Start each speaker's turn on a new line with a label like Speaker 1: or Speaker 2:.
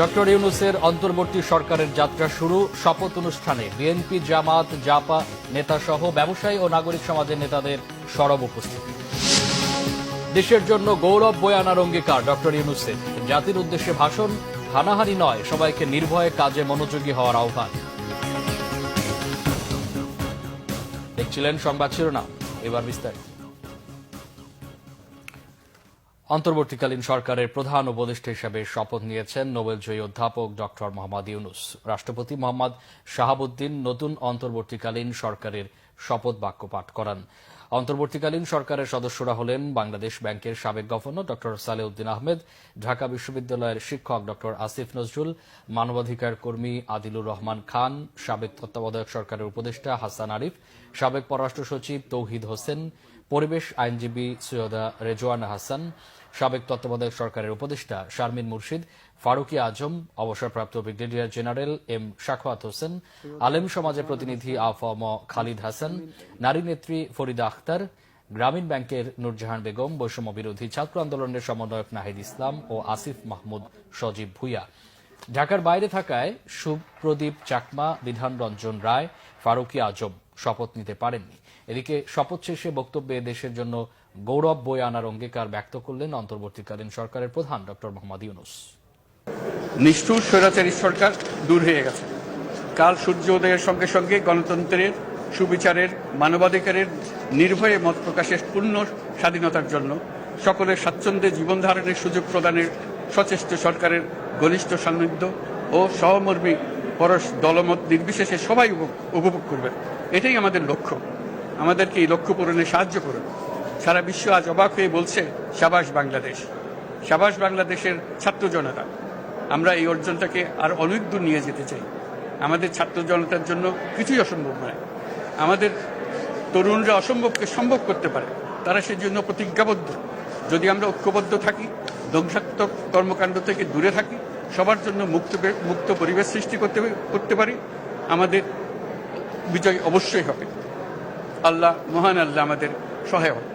Speaker 1: Doctor ইউনূসের অন্তর্বর্তী সরকারের যাত্রা শুরু। শপথ অনুষ্ঠানে বিএনপি, জামাত, জাপা নেতাসহ ব্যবসায়ী ও নাগরিক সমাজের নেতাদের সরব উপস্থিতি। দেশের জন্য গৌরব বয়ে আনার অঙ্গীকার ডক্টর ইউনূসের। জাতির উদ্দেশ্যে ভাষণ, হানাহানি নয়, সবাইকে নির্ভয়ে কাজে মনোযোগী হওয়ার আহ্বান। দেখছিলেন সংবাদ শিরোনাম, এবার বিস্তারিত। অন্তর্বর্তীকালীন সরকারের প্রধান উপদেষ্টা হিসেবে শপথ নিয়েছেন নোবেলজয়ী অধ্যাপক ডক্টর মোহাম্মদ ইউনূস। রাষ্ট্রপতি মোহাম্মদ শাহাবুদ্দিন নতুন অন্তর্বর্তীকালীন সরকারের শপথ বাক্য পাঠ করান। অন্তর্বর্তীকালীন সরকারের সদস্যরা হলেন বাংলাদেশ ব্যাংকের সাবেক গভর্নর ডক্টর সালেউদ্দিন আহমেদ, ঢাকা বিশ্ববিদ্যালয়ের শিক্ষক ডক্টর আসিফ নজরুল, মানবাধিকার কর্মী আদিলুর রহমান খান, সাবেক তত্ত্বাবধায়ক সরকারের উপদেষ্টা হাসান আরিফ, সাবেক পররাষ্ট্র সচিব তৌহিদ হোসেন, পরিবেশ আইনজীবী সৈয়দা রেজওয়ানা হাসান, সাবেক তত্ত্বাবধায়ক সরকারের উপদেষ্টা শারমিন মুর্শিদ, ফারুকী আজম, অবসরপ্রাপ্ত brigadier general M Shakhawat Hossain, আলেম সমাজের প্রতিনিধি আফম খালিদ হাসান, নারী নেত্রী ফরিদা আখতার, গ্রামীণ ব্যাংকের নূরজাহান বেগম, বৈষম্য বিরোধী ছাত্র আন্দোলনের সমন্বয়ক নাহিদ ইসলাম ও আসিফ মাহমুদ সজীব ভুইয়া। ঢাকার বাইরে থাকায় সুপ্রদীপ চাকমা, বিধান রঞ্জন রায়, ফারুকী আজম শপথ নিতে পারেননি। এদিকে শপথ শেষে বক্তব্যে দেশের জন্য গৌরব বয়ে আনার অঙ্গীকার ব্যক্ত করলেন অন্তর্বর্তীকালীন সরকারের প্রধান ডক্টর মোহাম্মদ ইউনূস।
Speaker 2: নিষ্ঠুর স্বৈরাচারী সরকার দূর হয়ে গেছে। কাল সূর্য উদয়ের সঙ্গে সঙ্গে গণতন্ত্রের, সুবিচারের, মানবাধিকারের নির্ভয়ে মত প্রকাশের পূর্ণ স্বাধীনতার জন্য সকলের স্বাচ্ছন্দ্যে জীবন ধারণের সুযোগ প্রদানের সচেষ্ট সরকারের ঘনিষ্ঠ সান্নিধ্য ও সহমর্মী পরশ দলমত নির্বিশেষে সবাই উপভোগ করবে। এটাই আমাদের লক্ষ্য। আমাদেরকে এই লক্ষ্য পূরণে সাহায্য করুন। সারা বিশ্ব আজ অবাক হয়ে বলছে, সাবাস বাংলাদেশ, সাবাস বাংলাদেশের ছাত্র জনতা। আমরা এই অর্জনটাকে আর অনেক দূর নিয়ে যেতে চাই। আমাদের ছাত্র জনতার জন্য কিছুই অসম্ভব নয়। আমাদের তরুণরা অসম্ভবকে সম্ভব করতে পারে, তারা সেজন্য প্রতিজ্ঞাবদ্ধ। যদি আমরা ঐক্যবদ্ধ থাকি, ধ্বংসাত্মক কর্মকাণ্ড থেকে দূরে থাকি, সবার জন্য মুক্ত পরিবেশ সৃষ্টি করতে পারি, আমাদের বিজয় অবশ্যই হবে। আল্লাহ, মহান আল্লাহ আমাদের সহায় হন।